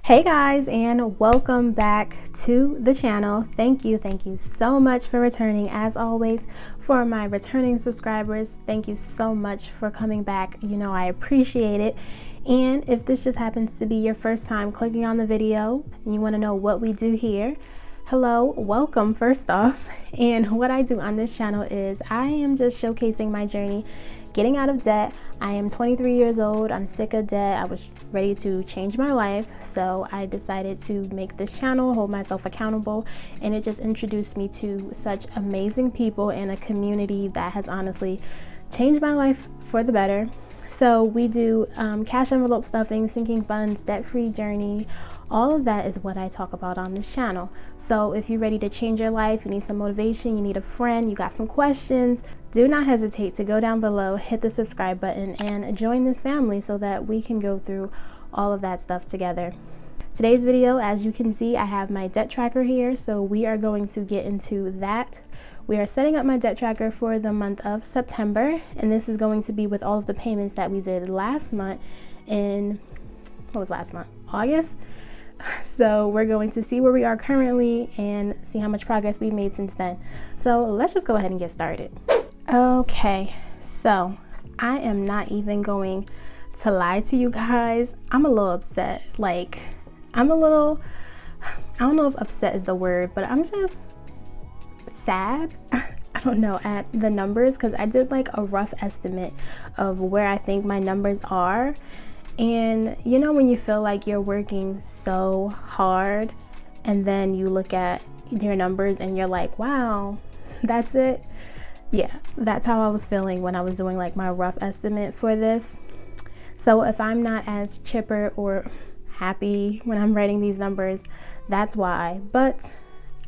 Hey guys, and welcome back to the channel. Thank you so much for returning. As always, for my returning subscribers, thank you so much for coming back. You know, I appreciate it. And if this just happens to be your first time clicking on the video and you want to know what we do here, hello, welcome first off. And what I do on this channel is I am just showcasing my journey getting out of debt. I am 23 years old. I'm sick of debt. I was ready to change my life, so I decided to make this channel, hold myself accountable, and it just introduced me to such amazing people and a community that has honestly changed my life for the better. So we do cash envelope stuffing, sinking funds, debt-free journey. All of that is what I talk about on this channel. So if you're ready to change your life, you need some motivation, you need a friend, you got some questions, do not hesitate to go down below, hit the subscribe button, and join this family so that we can go through all of that stuff together. Today's video, as you can see, I have my debt tracker here, so we are going to get into that. We are setting up my debt tracker for the month of September, and this is going to be with all of the payments that we did last month in, what was last month? August? So we're going to see where we are currently and see how much progress we've made since then. So let's just go ahead and get started. Okay, so I am not even going to lie to you guys. I'm a little upset. I don't know if upset is the word, but I'm just sad. I don't know, at the numbers, because I did like a rough estimate of where I think my numbers are. And you know, when you feel like you're working so hard and then you look at your numbers and you're like, wow, that's it. Yeah, that's how I was feeling when I was doing like my rough estimate for this. So if I'm not as chipper or happy when I'm writing these numbers, that's why. But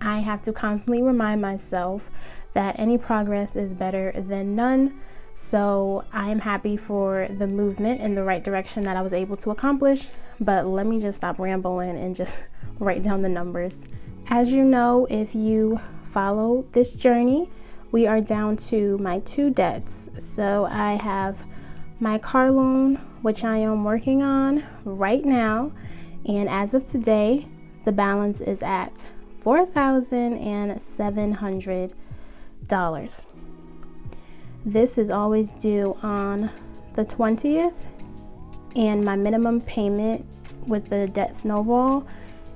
I have to constantly remind myself that any progress is better than none. So I am happy for the movement in the right direction that I was able to accomplish. But let me just stop rambling and just write down the numbers. As you know, if you follow this journey, we are down to my two debts. So I have my car loan, which I am working on right now. And as of today, the balance is at $4,700. This is always due on the 20th, and my minimum payment with the Debt Snowball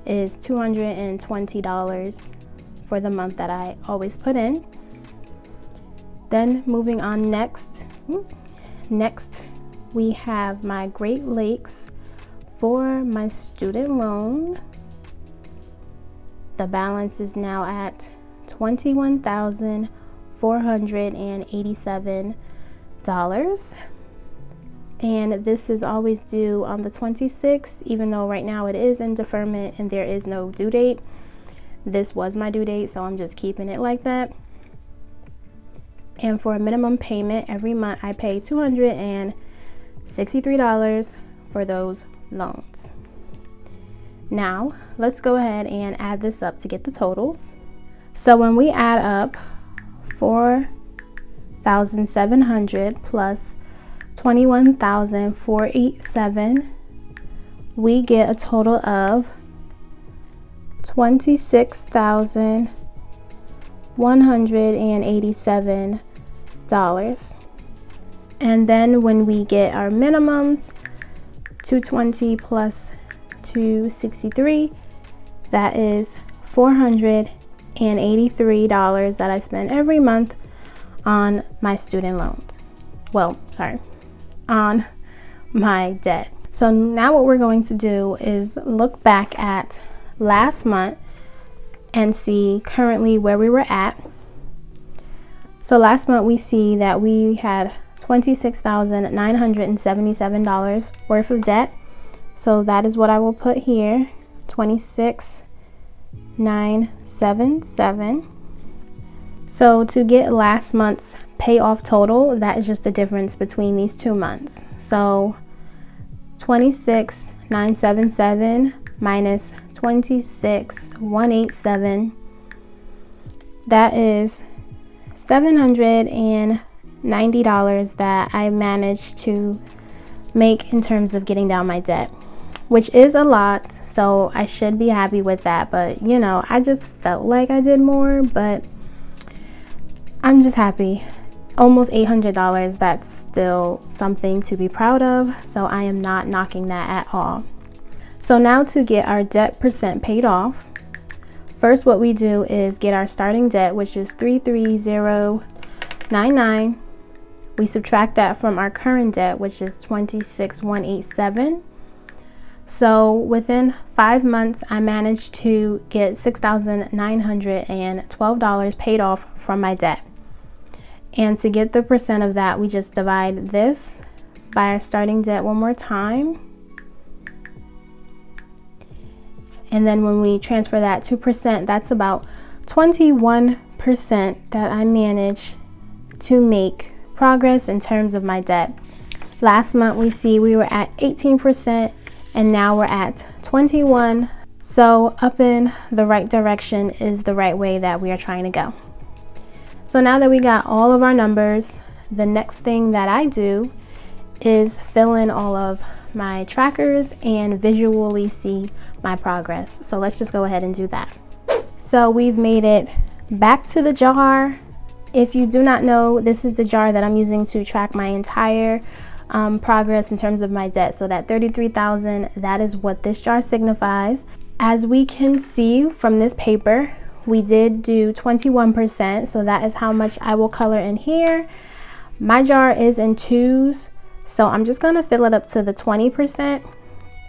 is $220 for the month that I always put in. Then moving on, next we have my Great Lakes for my student loan. The balance is now at $21,487, and this is always due on the 26th, even though right now it is in deferment and there is no due date. This was my due date, so I'm just keeping it like that. And for a minimum payment every month, I pay $263 for those loans. Now let's go ahead and add this up to get the totals. So when we add up $4,700 plus $21,487, we get a total of $26,187. And then when we get our minimums, 220 plus 263, that is $483 that I spend every month on my student loans. Well, sorry, on my debt. So now what we're going to do is look back at last month and see currently where we were at. So last month we see that we had $26,977 worth of debt. So that is what I will put here, 26,977. So to get last month's payoff total, that is just the difference between these 2 months. So 26,977 minus 26,187, that is $790 that I managed to make in terms of getting down my debt. which is a lot, so I should be happy with that. But you know, I just felt like I did more, but I'm just happy. Almost $800, that's still something to be proud of, so I am not knocking that at all. So now to get our debt percent paid off, first what we do is get our starting debt, which is 33099. We subtract that from our current debt, which is 26187. So within 5 months, I managed to get $6,912 paid off from my debt. And to get the percent of that, we just divide this by our starting debt one more time. And then when we transfer that to percent, that's about 21% that I managed to make progress in terms of my debt. Last month we see we were at 18% and now we're at 21%. So up in the right direction is the right way that we are trying to go. So now that we got all of our numbers, the next thing that I do is fill in all of my trackers and visually see my progress. So let's just go ahead and do that. So we've made it back to the jar. If you do not know, this is the jar that I'm using to track my entire progress in terms of my debt. So that 33,000, that is what this jar signifies. As we can see from this paper, we did do 21%, so that is how much I will color in here. My jar is in 2s, so I'm just gonna fill it up to the 20%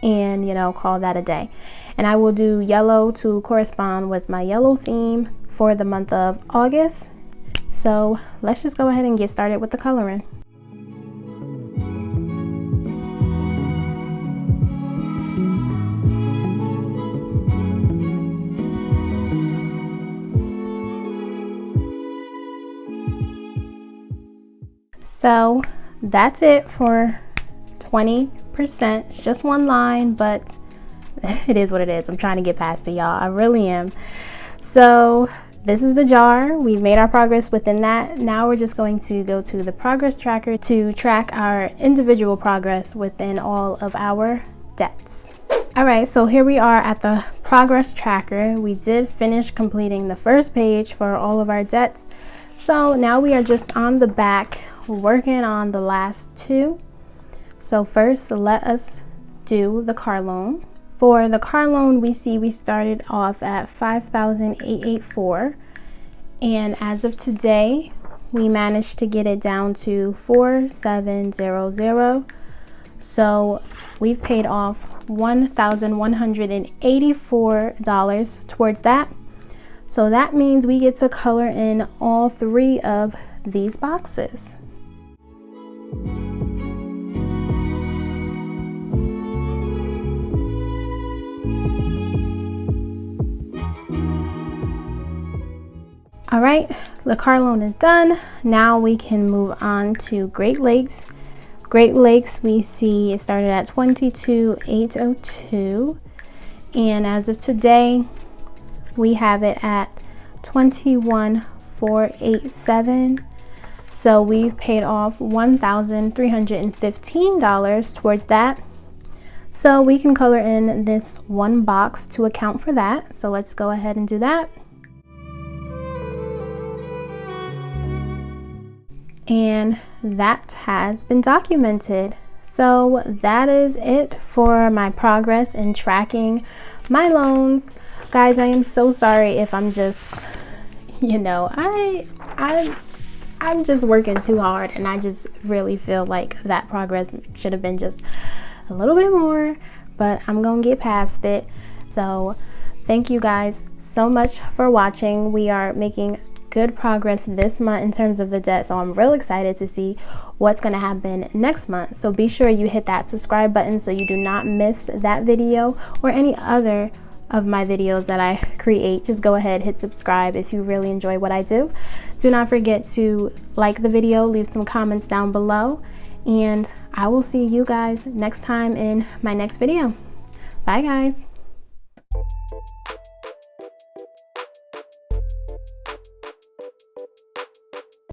and, you know, call that a day. And I will do yellow to correspond with my yellow theme for the month of August. So let's just go ahead and get started with the coloring. So that's it for 20%. It's just one line, but it is what it is. I'm trying to get past it, y'all. I really am. So this is the jar. We've made our progress within that. Now we're just going to go to the progress tracker to track our individual progress within all of our debts. All right, so here we are at the progress tracker. We did finish completing the first page for all of our debts. So now we are just on the back working on the last two. So first, let us do the car loan. For the car loan, we see we started off at $5,884, and as of today, we managed to get it down to $4,700. So we've paid off $1,184 towards that. So that means we get to color in all 3 of these boxes. All right, the car loan is done. Now we can move on to Great Lakes. Great Lakes, we see it started at $22,802, and as of today, we have it at $21,487. So we've paid off $1,315 towards that. So we can color in this one box to account for that. So let's go ahead and do that. And that has been documented. So that is it for my progress in tracking my loans. Guys, I am so sorry if I'm just, you know, I'm just working too hard, and I just really feel like that progress should have been just a little bit more, but I'm gonna get past it. So thank you guys so much for watching. We are making good progress this month in terms of the debt, so I'm real excited to see what's going to happen next month. So be sure you hit that subscribe button so you do not miss that video or any other of my videos that I create. Just go ahead, hit subscribe if you really enjoy what I do. Do not forget to like the video, leave some comments down below, and I will see you guys next time in my next video. Bye guys.